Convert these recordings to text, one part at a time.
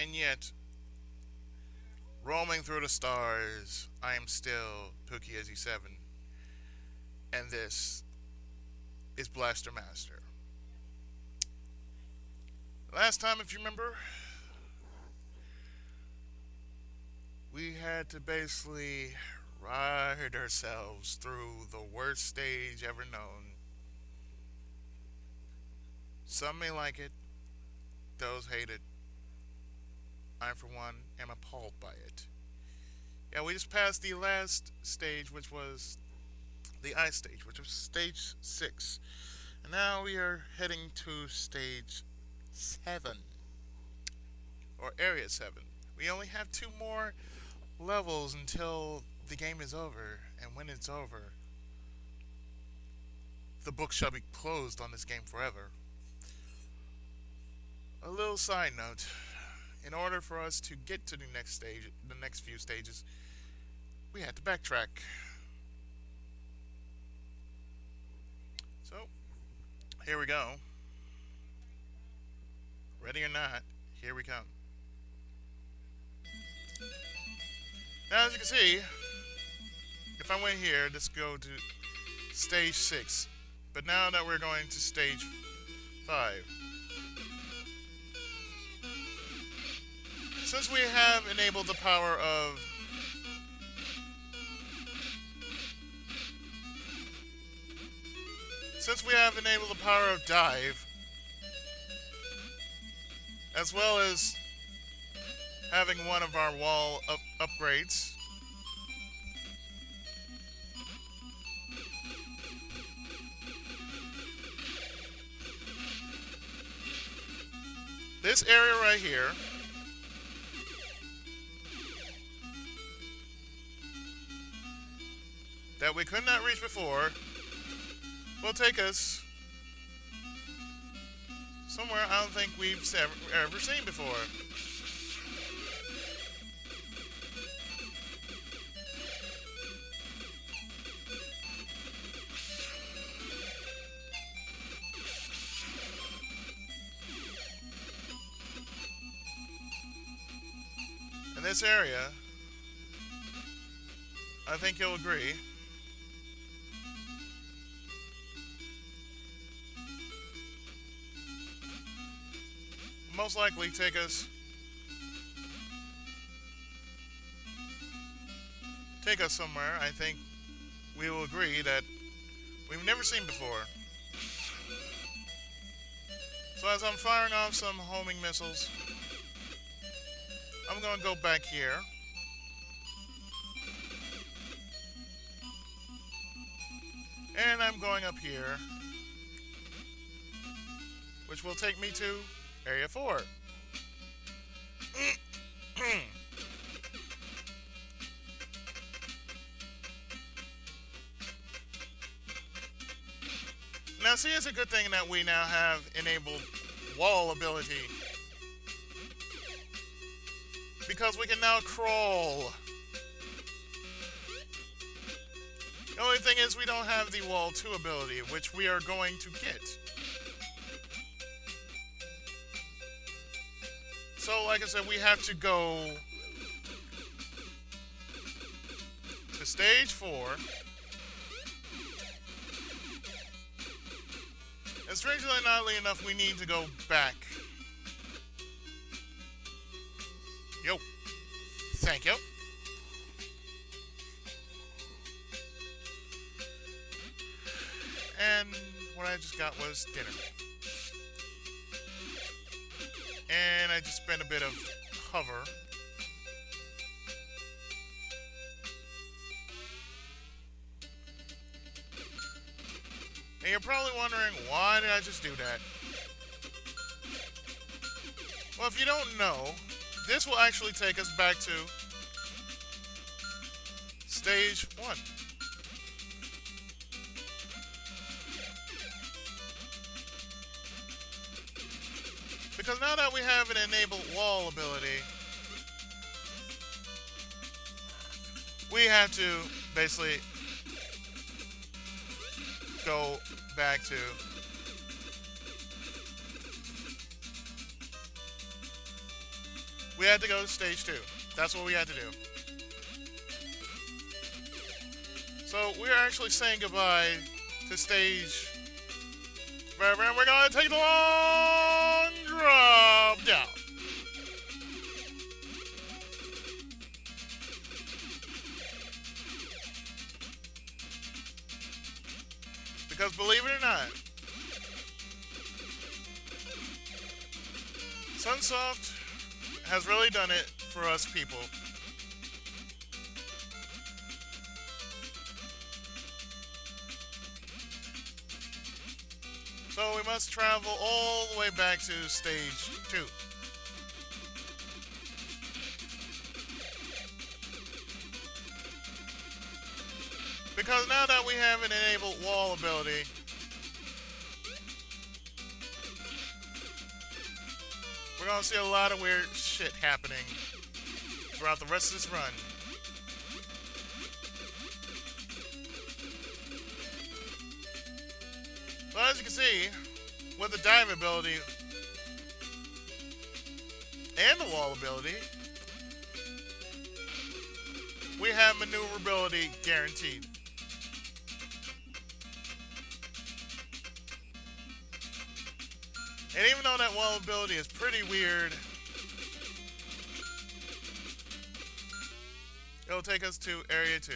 And yet, roaming through the stars, I am still Pookie Izzy 7. And this is Blaster Master. Last time, if you remember, we had to basically ride ourselves through the worst stage ever known. Some may like it, those hate it. I, for one, am appalled by it. Yeah, we just passed the last stage, which was the ice stage, which was stage 6. And now we are heading to stage 7, or area 7. We only have 2 more levels until the game is over, and when it's over, the book shall be closed on this game forever. A little side note, in order for us to get to the next stage, the next few stages, we had to backtrack. So, here we go. Ready or not, here we come. Now, as you can see, if I went here, let's go to stage 6. But now that we're going to stage 5, since we have enabled the power of dive, as well as having one of our wall upgrades, this area right here that we could not reach before will take us somewhere I don't think we've ever seen before. In this area, I think you'll agree, most likely take us somewhere I think we will agree that we've never seen before. So as I'm firing off some homing missiles, I'm going to go back here. And I'm going up here, which will take me to Area 4. Now, see, it's a good thing that we now have enabled wall ability, because we can now crawl. The only thing is we don't have the wall 2 ability, which we are going to get. So, like I said, we have to go to stage 4. And strangely and oddly enough, we need to go back. Yo. Thank you. And what I just got was dinner. And I just spent a bit of hover. And you're probably wondering, why did I just do that? Well, if you don't know, this will actually take us back to stage 1. Because now that we have an enabled wall ability, we have to basically go back to we had to go to stage 2. That's what we had to do. So we're actually saying goodbye to stage. We're gonna take the long drop down. Because believe it or not, Sunsoft has really done it for us people. So we must travel all the way back to stage 2. Because now that we have an enabled wall ability, we're going to see a lot of weird shit happening throughout the rest of this run. So as you can see, with the dive ability and the wall ability, we have maneuverability guaranteed. And even though that wall ability is pretty weird, it'll take us to Area 2.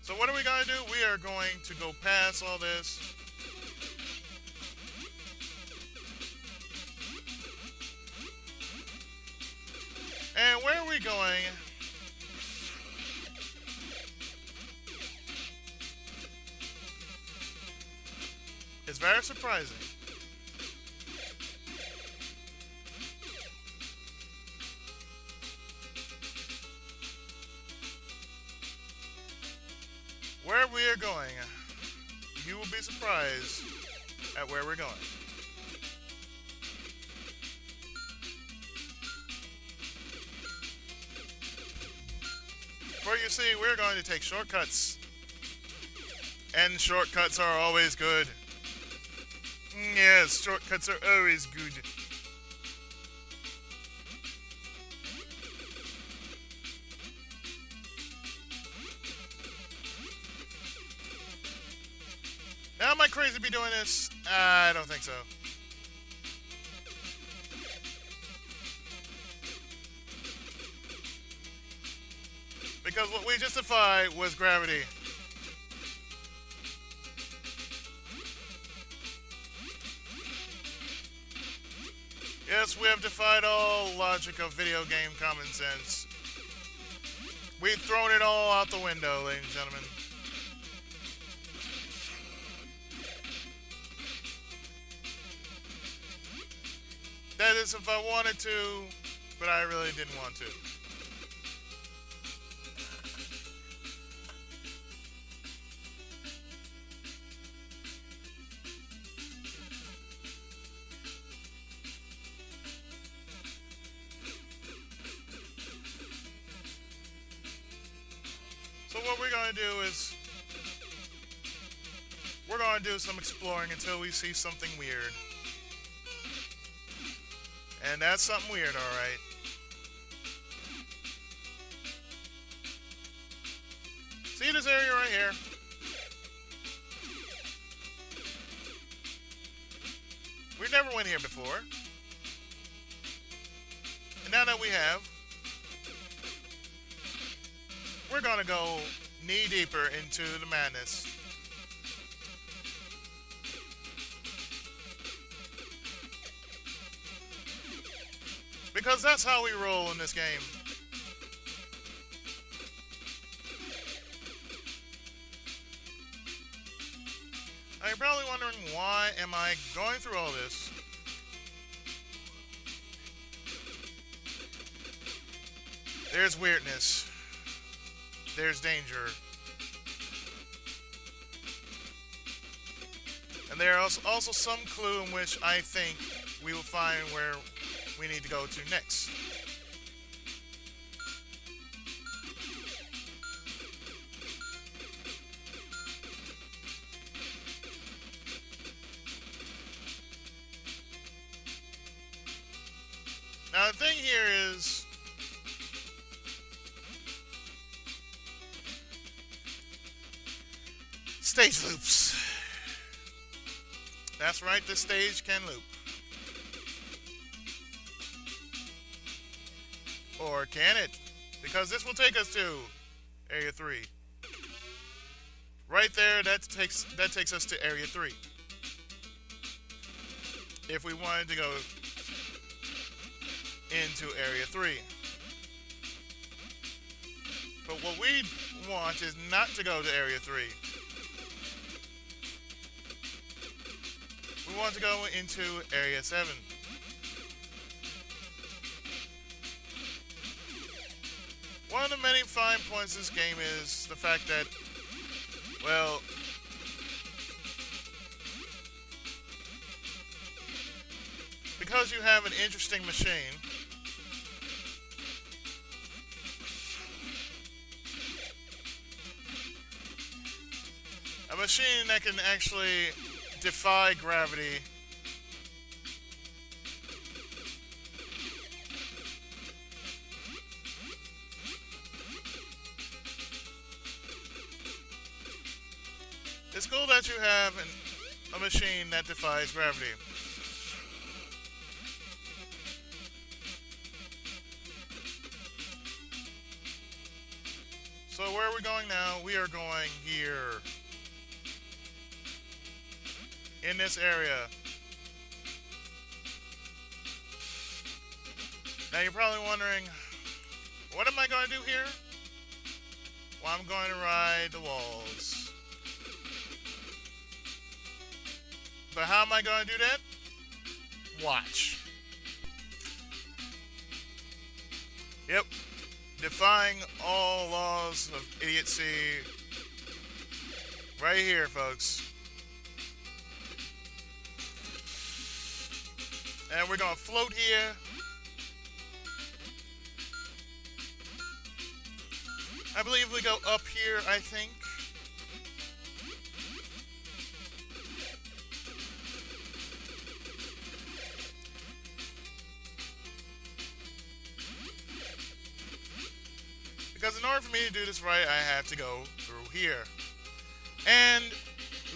So what are we going to do? We are going to go past all this. And where are we going? It's very surprising. Where we are going, you will be surprised at where we're going. For you see, we're going to take shortcuts. And shortcuts are always good. Yes, shortcuts are always good. Now, am I crazy to be doing this? I don't think so. Because what we just defied was gravity. Yes, we have defied all logic of video game common sense. We've thrown it all out the window, ladies and gentlemen. That is if I wanted to, but I really didn't want to. So what we're going to do is, we're going to do some exploring until we see something weird. And that's something weird, alright. See this area right here? We never went here before. And now that we have, we're going to go knee deeper into the madness. Because that's how we roll in this game. Now you're probably wondering, why am I going through all this? There's weirdness. There's danger. And there is also some clue in which I think we will find where we need to go to next. Now the thing here is, stage loops. That's right, the stage can loop. Or can it? Because this will take us to Area 3. Right there, that takes us to Area 3. If we wanted to go into Area 3. But what we want is not to go to Area 3. We want to go into Area 7. One of the many fine points of this game is the fact that, well, because you have an interesting machine, a machine that can actually defy gravity. It's cool that you have a machine that defies gravity. So where are we going now? We are going here. In this area. Now you're probably wondering, what am I going to do here? Well, I'm going to ride the walls. But how am I going to do that? Watch. Yep. Defying all laws of idiocy. Right here, folks. And we're going to float here. I believe we go up here, I think. Because in order for me to do this right, I have to go through here. And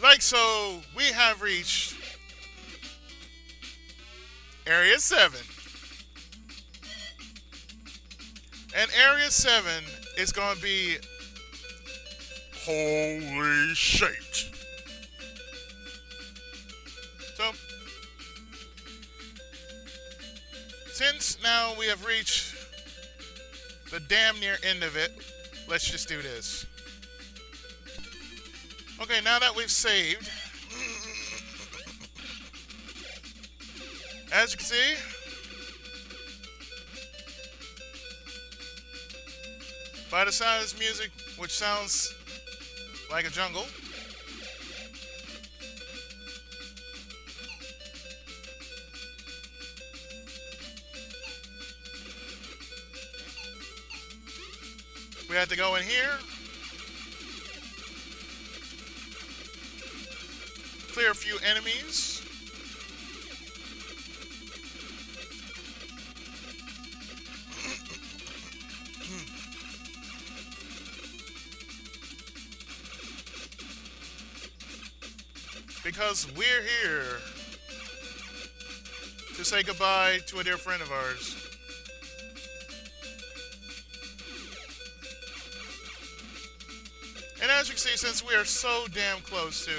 like so, we have reached Area 7. And Area 7 is going to be holy shit. So, since now we have reached the damn near end of it, let's just do this. Okay, now that we've saved, as you can see, by the sound of this music, which sounds like a jungle, we have to go in here, clear a few enemies, because we're here to say goodbye to a dear friend of ours. And as you can see, since we are so damn close to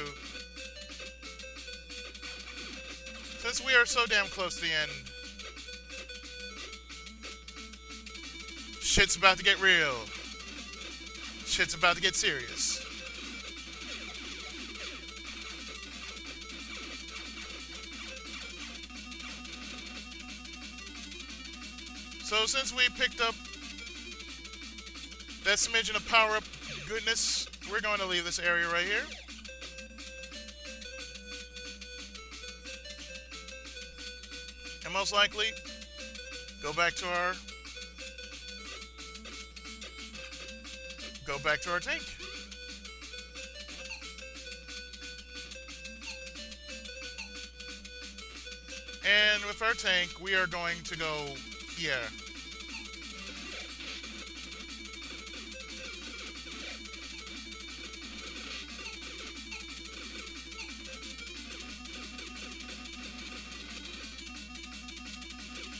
the end, shit's about to get real. Shit's about to get serious. So since we picked up that smidgen of power-up goodness, we're going to leave this area right here. And most likely, go back to our tank. And with our tank, we are going to go Yeah.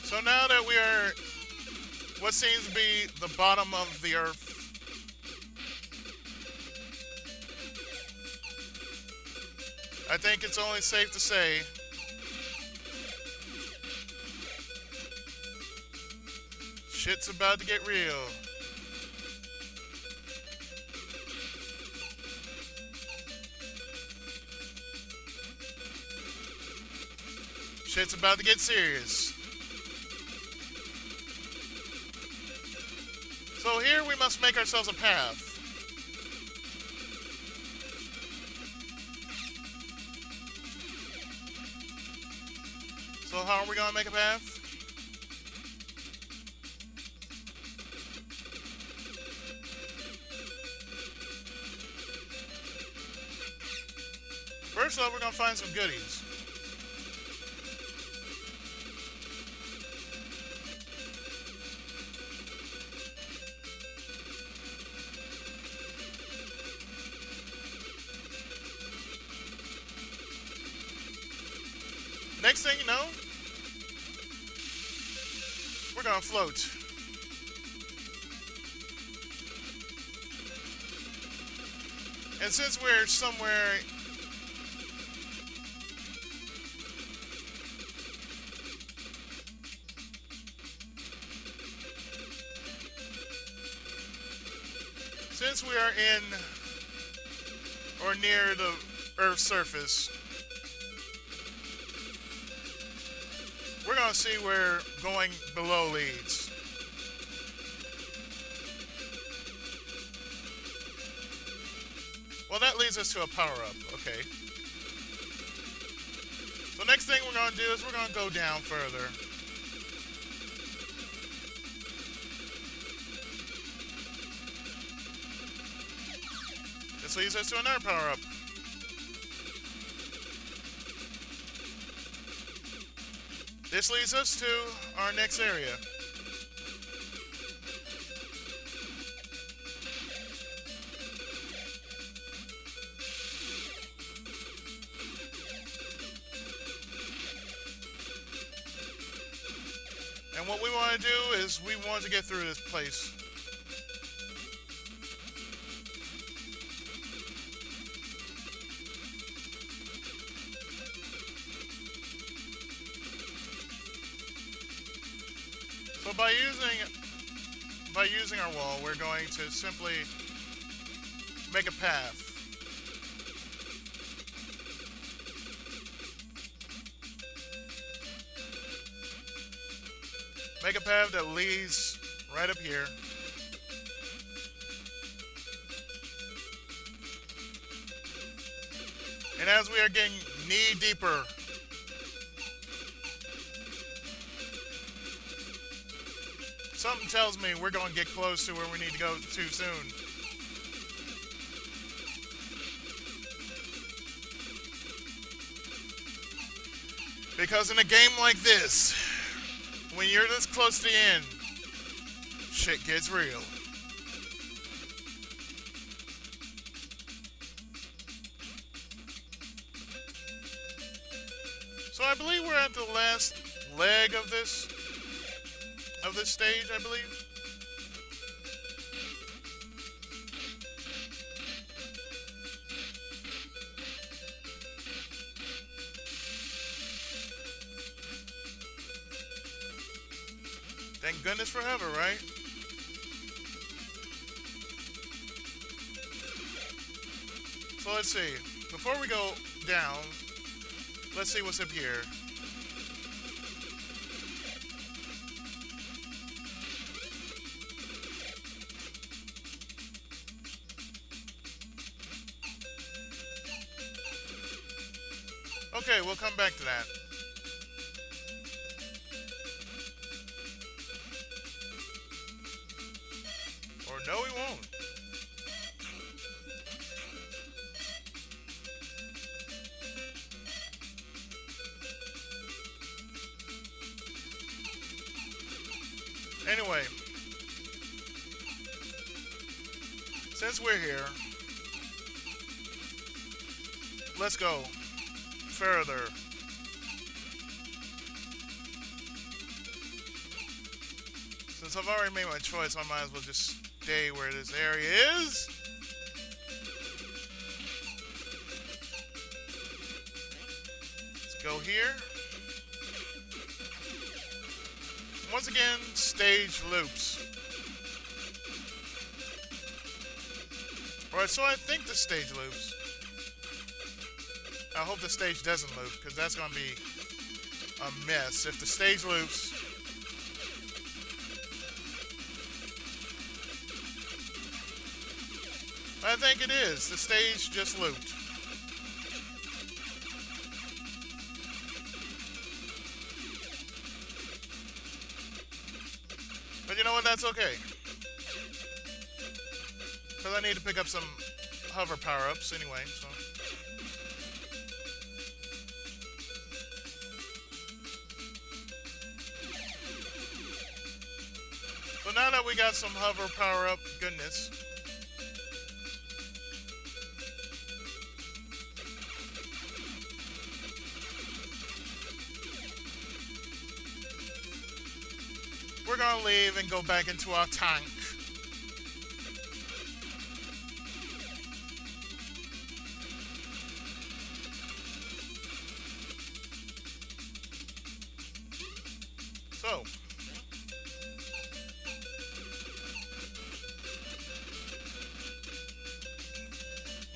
So now that we are what seems to be the bottom of the earth, I think it's only safe to say shit's about to get real. Shit's about to get serious. So here we must make ourselves a path. So how are we gonna make a path? First off, we're gonna find some goodies. Next thing you know, we're gonna float. And since we're somewhere since we are in or near the Earth's surface, we're going to see where going below leads. Well, that leads us to a power-up, okay. So next thing we're going to do is we're going to go down further. This leads us to another power-up. This leads us to our next area. And what we want to do is we want to get through this place. So by using our wall, we're going to simply make a path. Make a path that leads right up here. And as we are getting knee deeper something tells me we're going to get close to where we need to go too soon. Because in a game like this, when you're this close to the end, shit gets real. So I believe we're at the last leg of this stage, I believe. Thank goodness for heaven, right? So let's see. Before we go down, let's see what's up here. Okay, we'll come back to that. Or no, we won't. Anyway, since we're here, let's go further. Since I've already made my choice, I might as well just stay where this area is. Let's go here. Once again, stage loops. Alright, so I think the stage loops. I hope the stage doesn't loop, because that's going to be a mess. If the stage loops... I think it is. The stage just looped. But you know what? That's okay. Because I need to pick up some hover power-ups anyway, so... So now that we got some hover power-up goodness... we're gonna leave and go back into our tank. So,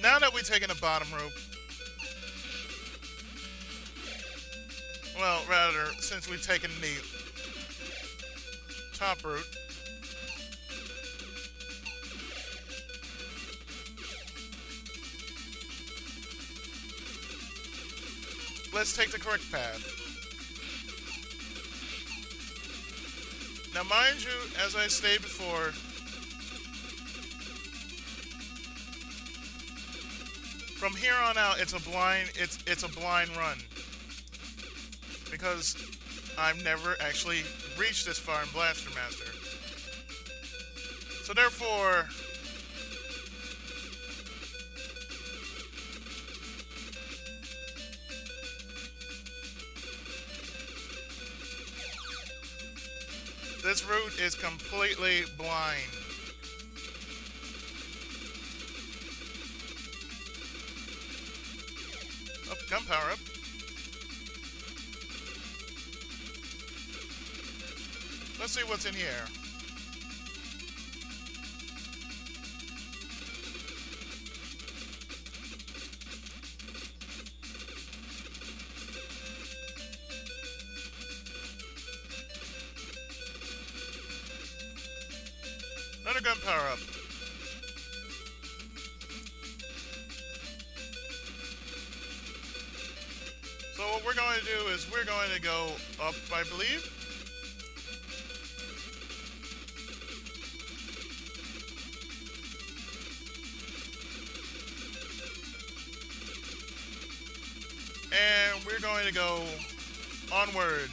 now that we've taken the bottom rope, well, rather, since we've taken the top route, let's take the correct path. Now, mind you, as I stated before, from here on out, it's a blind run, because I've never actually reached this far in Blaster Master. So therefore, this route is completely blind. Oh, gun power up. Let's see what's in here. Another gun power up. So what we're going to do is we're going to go up, I believe. And we're going to go onward.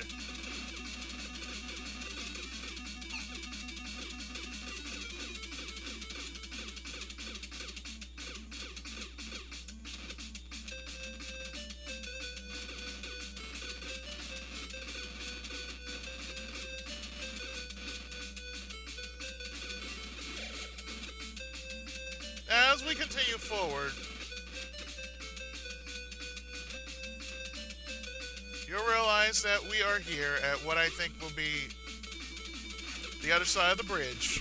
As we continue forward, you'll realize that we are here at what I think will be the other side of the bridge.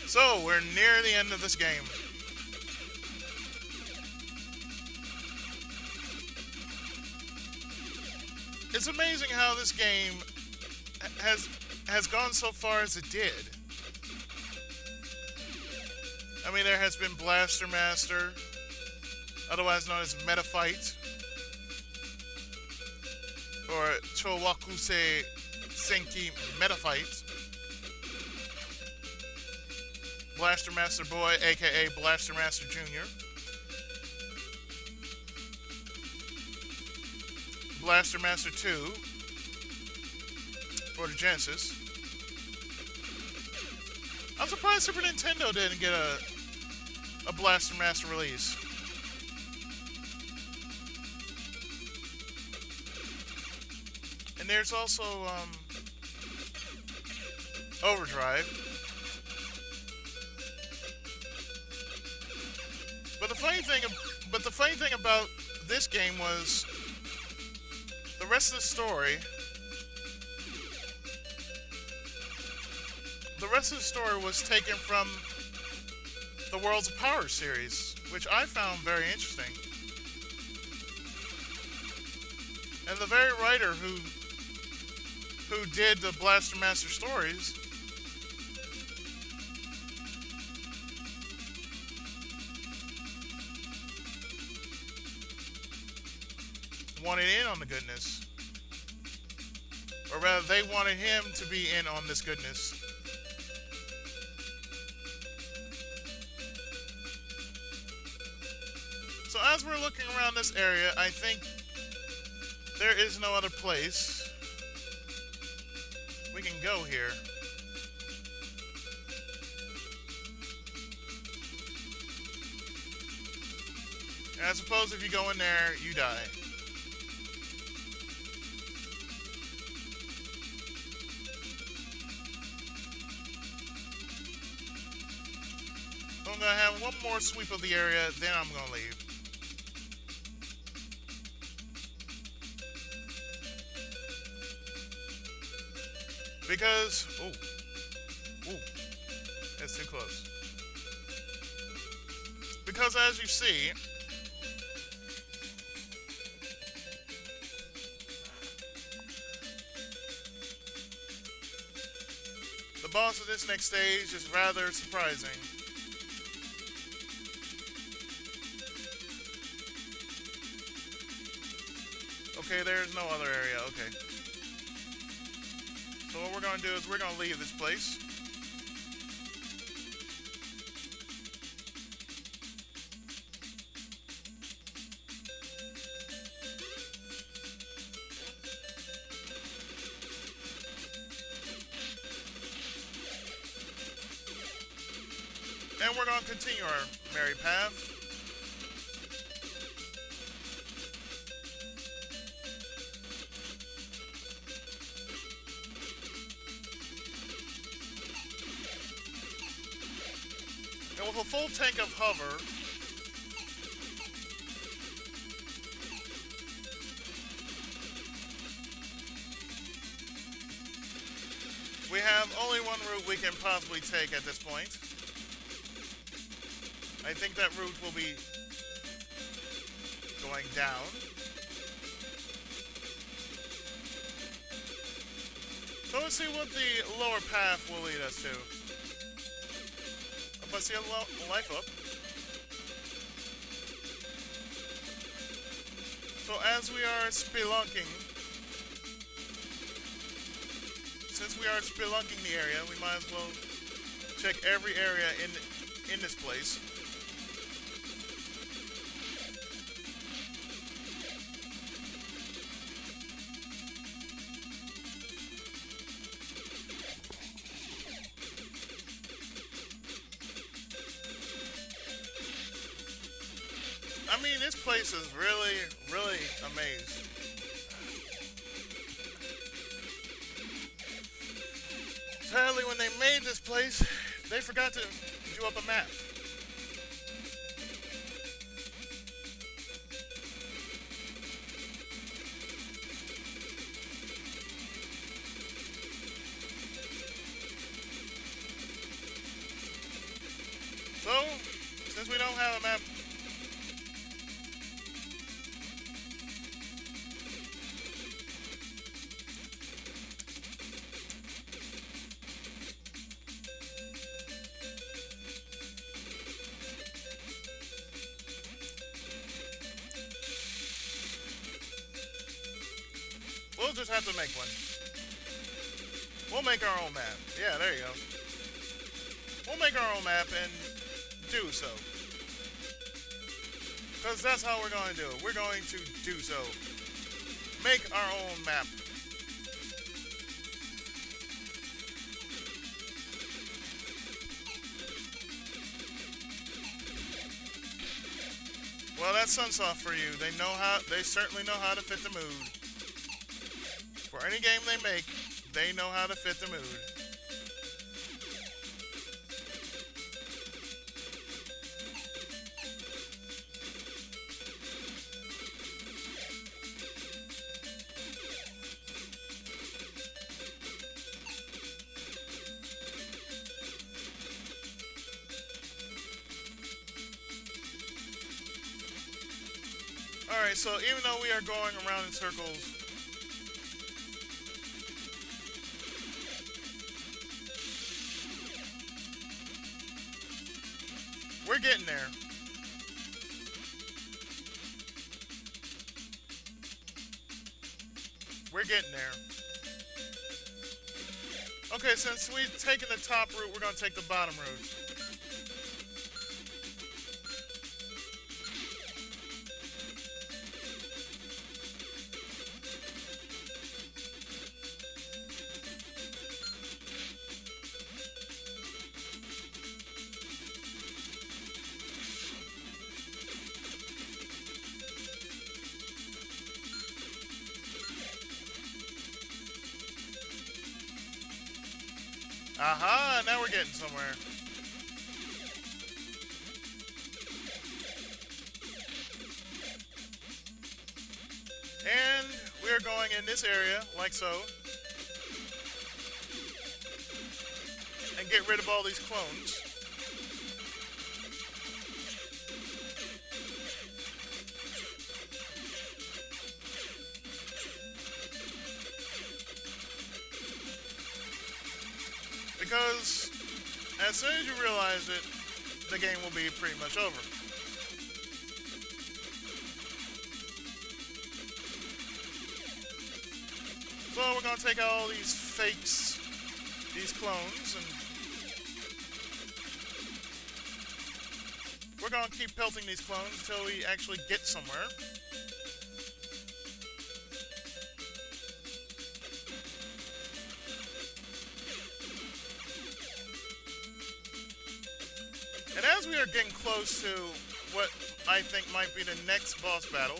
So, we're near the end of this game. It's amazing how this game has gone so far as it did. I mean, there has been Blaster Master, otherwise known as Meta Fight, or Chowakuse Senki Meta Fight. Blaster Master Boy, aka Blaster Master Jr. Blaster Master 2, for the Genesis. I'm surprised Super Nintendo didn't get a Blaster Master release. And there's also Overdrive. But the funny thing about this game was the rest of the story. The rest of the story was taken from the Worlds of Power series, which I found very interesting. And the very writer who did the Blaster Master stories wanted in on the goodness. Or rather, they wanted him to be in on this goodness. So as we're looking around this area, I think there is no other place we can go here. And I suppose if you go in there, you die. So I'm going to have one more sweep of the area, then I'm going to leave. Because, ooh, that's too close. Because as you see, the boss of this next stage is rather surprising. Okay, there's no other area, okay. So what we're going to do is we're going to leave this place. And we're going to continue our merry path. And with a full tank of hover, we have only one route we can possibly take at this point. I think that route will be going down. So let's see what the lower path will lead us to. Let's see a life up. So as we are spelunking, since we are spelunking the area, we might as well check every area in this place. I mean, this place is really, really amazing. Sadly, when they made this place, they forgot to do up a map. So, since we don't have a map, we'll just have to make one. We'll make our own map. Yeah, there you go. We'll make our own map and do so. Because that's how we're going to do it. We're going to do so. Make our own map. Well, that's Sunsoft for you. They certainly know how to fit the mood. For any game they make, they know how to fit the mood. Alright, so even though we are going around in circles, we're getting there. We're getting there. Okay, since we've taken the top route, we're going to take the bottom route. Aha, now we're getting somewhere. And we're going in this area, like so. And get rid of all these clones. Because as soon as you realize it, the game will be pretty much over. So we're going to take out all these fakes, these clones, and we're going to keep pelting these clones until we actually get somewhere. And as we are getting close to what I think might be the next boss battle,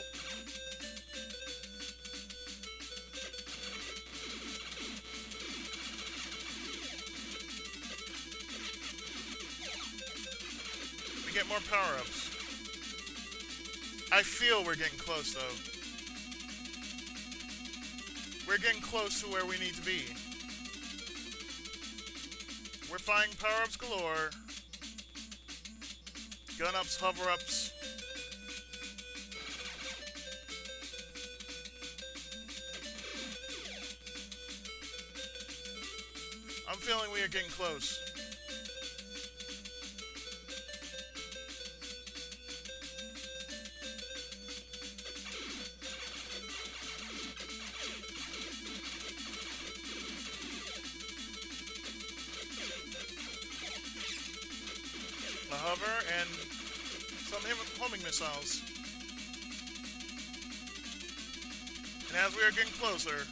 we get more power-ups. I feel we're getting close, though. We're getting close to where we need to be. We're finding power-ups galore. Gun-ups, hover-ups. I'm feeling we are getting close. A hover and some homing missiles. And as we are getting closer,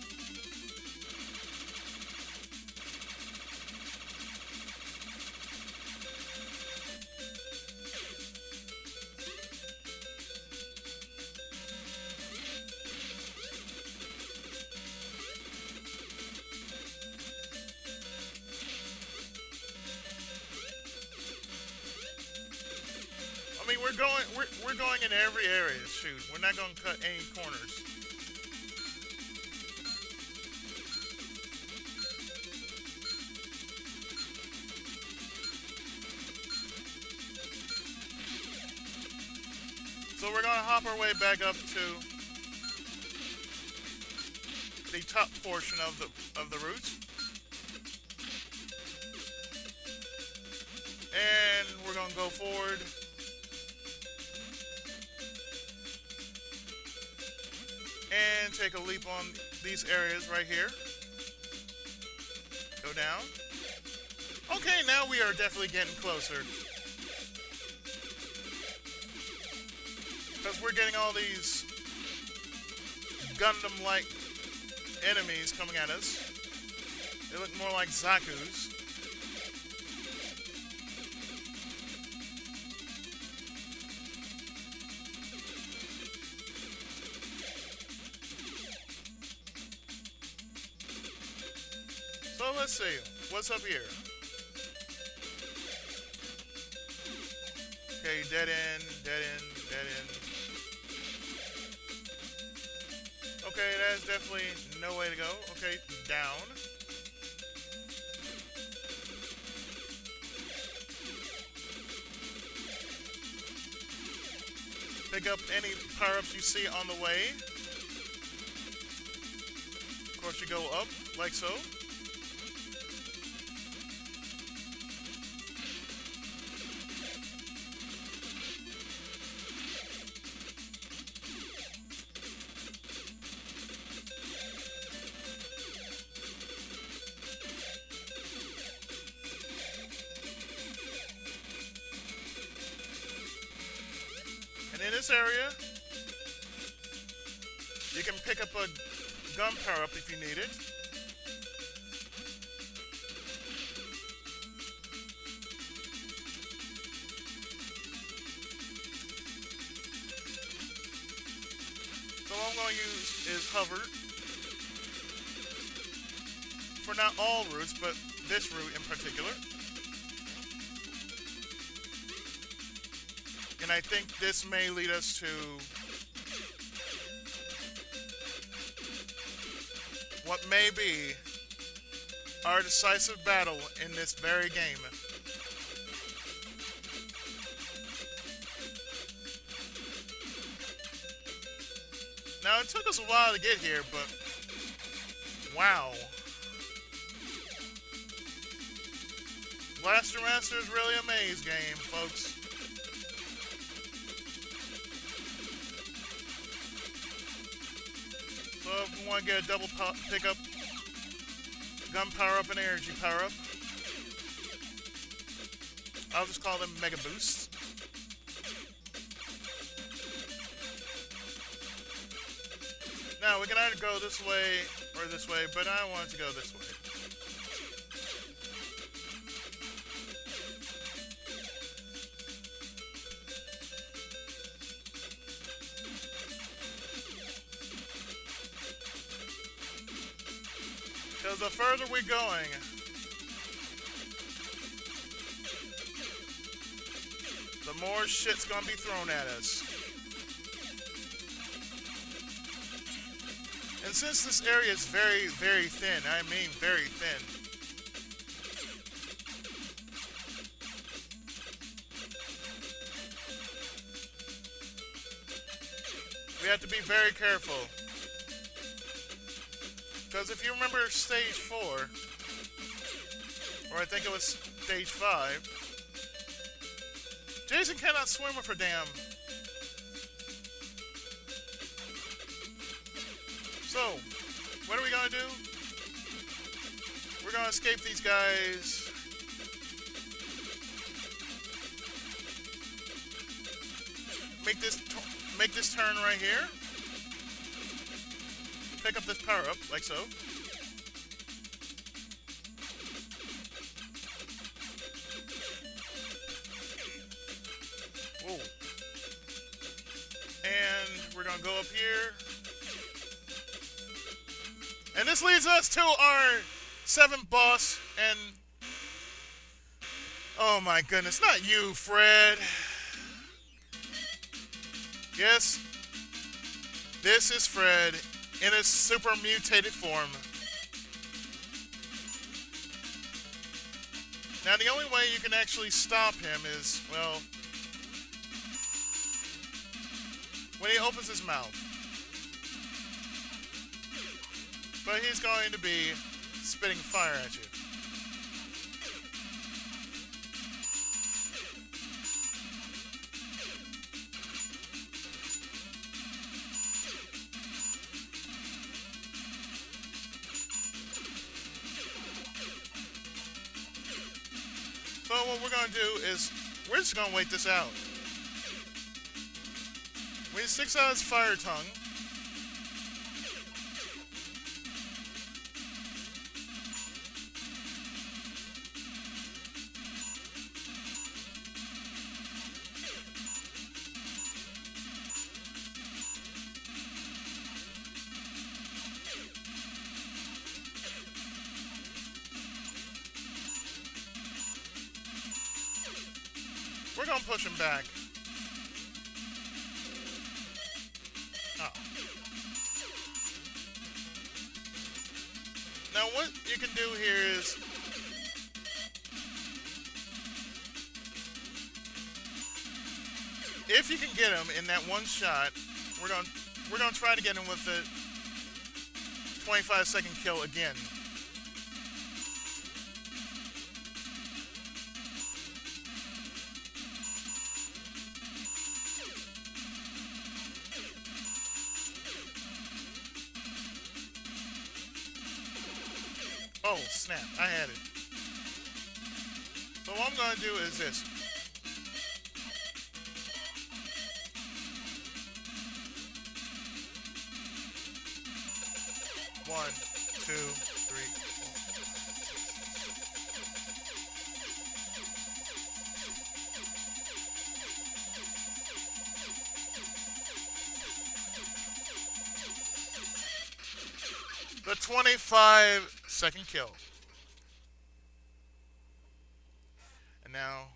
I mean, we're going in every area. Shoot, we're not going to cut any corners. So we're going to hop our way back up to the top portion of the route, and we're going to go forward. And take a leap on these areas right here. Go down. Okay, now we are definitely getting closer. Because we're getting all these Gundam-like enemies coming at us. They look more like Zaku's. let's see. What's up here? Okay, dead end, dead end, dead end. Okay, that's definitely no way to go. Okay, down. Pick up any power-ups you see on the way. Of course, you go up, like so. And in this area, you can pick up a gun power-up if you need it. So what I'm going to use is hover. For not all routes, but this route in particular. And I think this may lead us to what may be our decisive battle in this very game. Now, it took us a while to get here, but wow. Blaster Master is really a maze game, folks. So if we want to get a double pickup, gun power up and energy power up, I'll just call them mega boosts. Now we can either go this way or this way, but I want to go this way. Because the further we're going, the more shit's gonna be thrown at us. And since this area is very, very thin, I mean very thin, we have to be very careful. Because if you remember stage 4, or I think it was stage 5, Jason cannot swim with her damn. So, what are we gonna do? We're gonna escape these guys. Make this turn right here. Pick up this power up, like so. Whoa. And we're gonna go up here. And this leads us to our 7th boss, and oh my goodness, not you, Fred. Yes, this is Fred in his super mutated form. Now, the only way you can actually stop him is, well, when he opens his mouth. But he's going to be spitting fire at you. So what we're going to do is, we're just going to wait this out. When he sticks out his fire tongue, we're gonna push him back. Oh. Now what you can do here is if you can get him in that one shot, we're gonna try to get him with the 25-second kill again. Oh, snap. I had it. So what I'm going to do is this. One, two, three, four. The 25-second kill. And now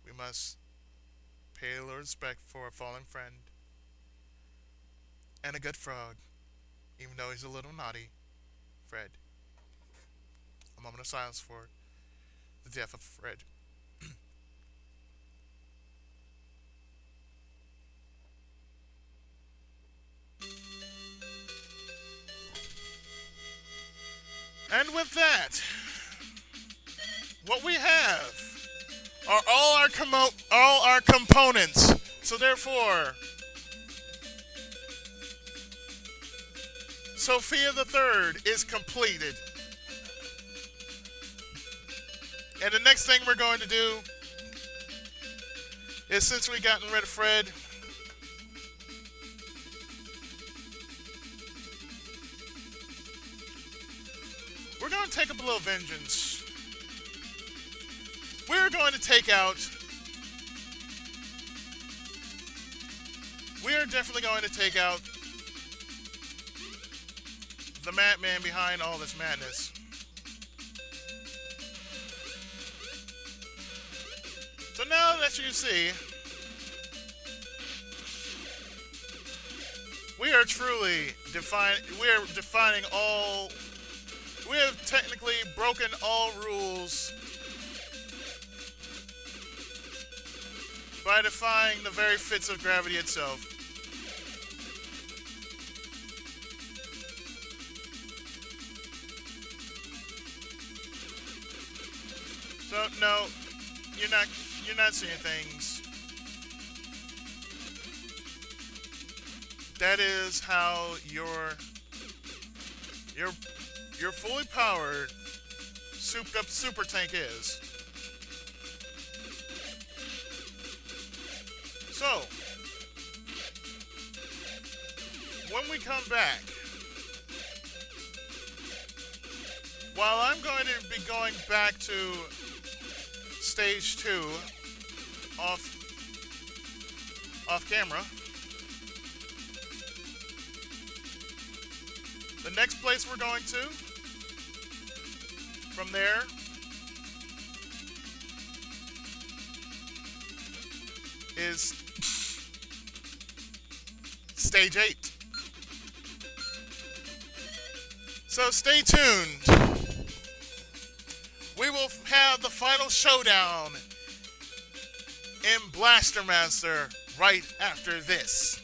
we must pay a little respect for a fallen friend and a good frog, even though he's a little naughty. Fred. A moment of silence for the death of Fred. And with that, what we have are all our components. So therefore, Sophia the Third is completed. And the next thing we're going to do is, since we've gotten rid of Fred, we're going to take up a little vengeance. We're going to take out... We are definitely going to take out the madman behind all this madness. So now that you see, we are truly defining all... We have technically broken all rules by defying the very fits of gravity itself. So no, you're not seeing things. That is how your fully powered, souped up super tank is. So, when we come back, while I'm going to be going back to stage 2 off camera, the next place we're going to, from there, is stage 8. So stay tuned. We will have the final showdown in Blaster Master right after this.